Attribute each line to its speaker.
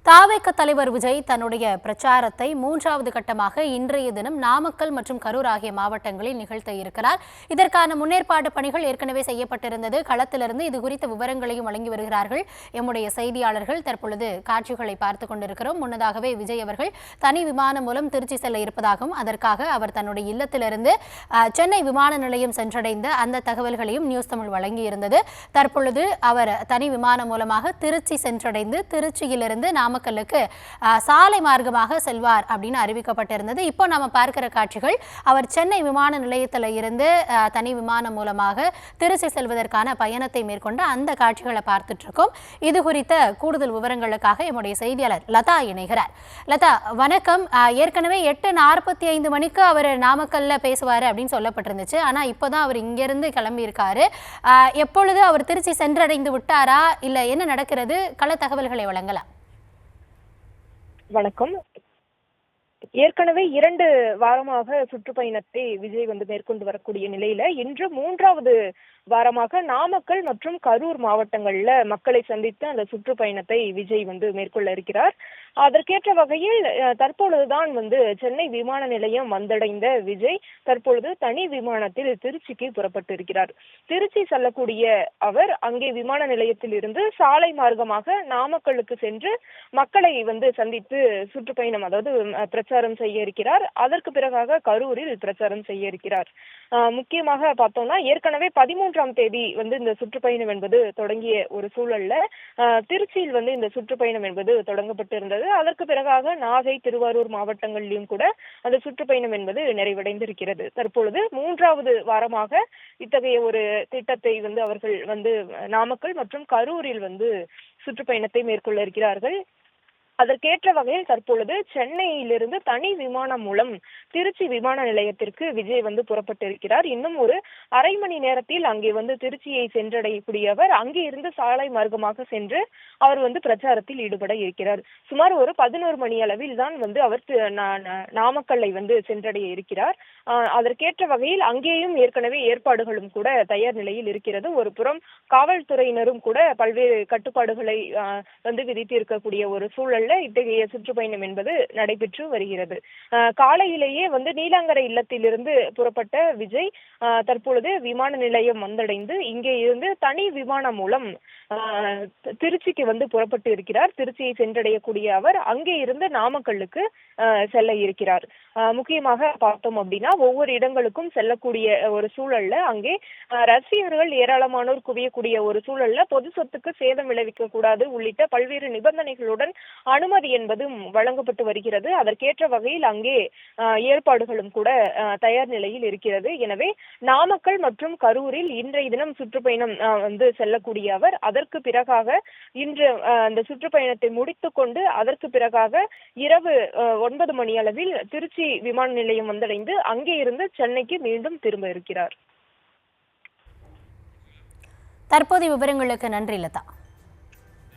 Speaker 1: தாவேக தலைவர் விஜய் தன்னுடைய பிரச்சாரத்தை மூன்றாவது கட்டமாக இன்றைய தினம் நாமக்கல் மற்றும் கரூர் ஆகிய மாவட்டங்களில் நிகழ்த்த இருக்கிறார். இதற்கான முன்னேற்பாடு பணிகள் ஏற்கனவே செய்யப்பட்டிருந்தது. களத்திலிருந்து இது குறித்த விவரங்களையும் வழங்கி வருகிறார்கள் எம்முடைய செய்தியாளர்கள். தற்பொழுது காட்சிகளை பார்த்துக் கொண்டிருக்கிறோம். முன்னதாகவே விஜய் அவர்கள் தனி விமானம் மூலம் திருச்சி செல்ல இருப்பதாகவும் அதற்காக அவர் தன்னுடைய இல்லத்திலிருந்து சென்னை விமான நிலையம் சென்றடைந்த அந்த தகவல்களையும் நியூஸ் தமிழ் வழங்கியிருந்தது. தற்பொழுது அவர் தனி விமானம் மூலமாக திருச்சி சென்றடைந்து திருச்சியிலிருந்து நாமக்கல்லுக்கு சாலை மார்க்கமாக செல்வார் அப்படின்னு அறிவிக்கப்பட்டிருந்தது. இப்போ நாம பார்க்கிற காட்சிகள் அவர் சென்னை விமான நிலையத்தில் இருந்து தனி விமானம் மூலமாக திருச்சி செல்வதற்கான பயணத்தை மேற்கொண்ட அந்த காட்சிகளை பார்த்துட்டு இருக்கோம். இது குறித்த கூடுதல் விவரங்களுக்காக என்னுடைய செய்தியாளர் லதா இணைகிறார். லதா, வணக்கம். ஏற்கனவே 8:45 மணிக்கு அவர் நாமக்கல்ல பேசுவாரு அப்படின்னு சொல்லப்பட்டிருந்துச்சு. ஆனா இப்போதான் அவர் இங்கிருந்து கிளம்பி இருக்காரு. எப்பொழுது அவர் திருச்சி சென்றடைந்து விட்டாரா, இல்ல என்ன நடக்கிறது? கள தகவல்களை வழங்கலாம்.
Speaker 2: வணக்கம். ஏற்கனவே 2 வாரமாக சுற்றுப்பயணத்தை விஜய் மேற்கொண்டு வரக்கூடிய நிலையில இன்று 3வது வாரமாக நாமக்கல் மற்றும் கரூர் மாவட்டங்கள்ல மக்களை சந்தித்து அந்த சுற்றுப்பயணத்தை விஜய் மேற்கொள்ள இருக்கிறார். அதற்கேற்ற வகையில் தற்பொழுதுதான் சென்னை விமான நிலையம் வந்தடைந்த விஜய் தற்பொழுது தனி விமானத்தில் திருச்சிக்கு புறப்பட்டு இருக்கிறார். திருச்சி செல்லக்கூடிய அவர் அங்கே விமான நிலையத்தில் இருந்து சாலை மார்க்கமாக நாமக்கலுக்கு சென்று மக்களை சந்தித்து சுற்றுப்பயணம், அதாவது பிரச்சாரம் செய்ய இருக்கிறார். அதற்கு பிறகாக கரூரில் பிரச்சாரம் செய்ய இருக்கிறார். முக்கியமாக பார்த்தோம்னா ஏற்கனவே 13ஆம் தேதி இந்த சுற்றுப்பயணம் என்பது தொடங்கிய ஒரு சூழல்ல திருச்சியில் இந்த சுற்றுப்பயணம் என்பது தொடங்கப்பட்டு இருந்தது. அதற்கு பிறகாக நாகை, திருவாரூர் மாவட்டங்களிலும் கூட அந்த சுற்றுப்பயணம் என்பது நிறைவடைந்திருக்கிறது. தற்பொழுது 3வது வாரமாக இத்தகைய ஒரு திட்டத்தை அவர்கள் நாமக்கல் மற்றும் கரூரில் சுற்றுப்பயணத்தை மேற்கொள்ள இருக்கிறார்கள். அதற்கேற்ற வகையில் தற்பொழுது சென்னையிலிருந்து தனி விமானம் மூலம் திருச்சி விமான நிலையத்திற்கு விஜய் புறப்பட்டு இருக்கிறார். இன்னும் ஒரு அரை மணி நேரத்தில் அங்கே திருச்சியை சென்றடையக்கூடியவர் அங்கே இருந்து சாலை மார்க்கமாக சென்று அவர் பிரச்சாரத்தில் ஈடுபட இருக்கிறார். சுமார் ஒரு 11 மணி அளவில் தான் அவர் நாமக்கல்லை சென்றடைய இருக்கிறார். அதற்கேற்ற வகையில் அங்கேயும் ஏற்கனவே ஏற்பாடுகளும் கூட தயார் நிலையில் இருக்கிறது. ஒரு புறம் காவல்துறையினரும் கூட பல்வேறு கட்டுப்பாடுகளை விதித்து இருக்கக்கூடிய ஒரு சூழல்ல இத்தகைய சுற்றுப்பயணம் என்பது நடைபெற்று வருகிறது. காலையிலேயே நீலாங்கரை இல்லத்திலிருந்து புறப்பட்ட விஜய் தற்பொழுது விமான நிலையம் வந்தடைந்து இங்கே இருந்து தனி விமானம் மூலம் திருச்சிக்கு புறப்பட்டு இருக்கிறார். திருச்சியை சென்றடையக்கூடிய அவர் அங்கே இருந்து நாமக்கல்லுக்கு செல்ல இருக்கிறார். முக்கியமாக பார்த்தோம் அப்படின்னா ஒவ்வொரு இடங்களுக்கும் செல்லக்கூடிய ஒரு சூழல்ல அங்கே ரசிகர்கள் ஏராளமானோர் குவியக்கூடிய ஒரு சூழல்ல பொது சொத்துக்கு சேதம் விளைவிக்க கூடாது உள்ளிட்ட பல்வேறு நிபந்தனைகளுடன் அனுமதி என்பதும் வழங்கப்பட்டு வருகிறது. அதற்கேற்ற வகையில் அங்கே ஏற்பாடுகளும் கூட தயார் நிலையில் இருக்கிறது. எனவே நாமக்கல் மற்றும் கரூரில் இன்றைய தினம் சுற்றுப்பயணம் செல்லக்கூடிய அவர் அதற்கு பிறகாக இன்று அந்த சுற்றுப்பயணத்தை முடித்துக் கொண்டு அதற்கு பிறகாக இரவு 9 மணி அளவில் திருச்சி விமான நிலையம் வந்தடைந்து அங்கே இருந்து சென்னைக்கு மீண்டும் திரும்ப இருக்கிறார்.
Speaker 1: தற்போதைய விவரங்களுக்கு நன்றி லதா.